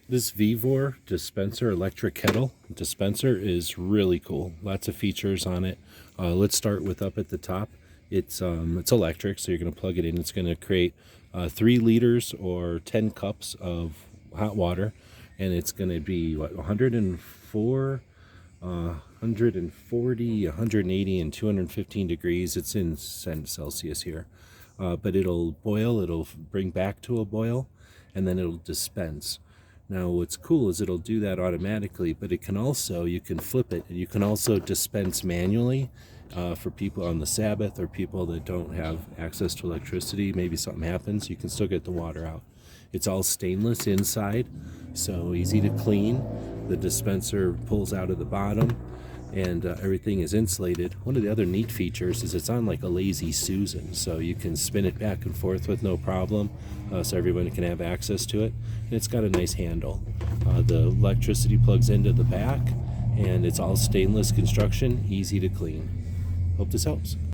This Vevor dispenser electric kettle dispenser is really cool. Lots of features on it. Let's start with up at the top. It's electric, so you're going to plug it in. It's going to create 3 liters or 10 cups of hot water, and it's going to be what 104, 140, 180, and 215 degrees. It's in Celsius here, but it'll boil. It'll bring back to a boil, and then it'll dispense. Now what's cool is it'll do that automatically, but it can also, you can flip it, and you can also dispense manually for people on the Sabbath or people that don't have access to electricity. Maybe something happens, you can still get the water out. It's all stainless inside, so easy to clean. The dispenser pulls out of the bottom, and everything is insulated. One of the other neat features is it's on like a lazy Susan, so you can spin it back and forth with no problem, so everyone can have access to it. And it's got a nice handle. The electricity plugs into the back, and it's all stainless construction, easy to clean. Hope this helps.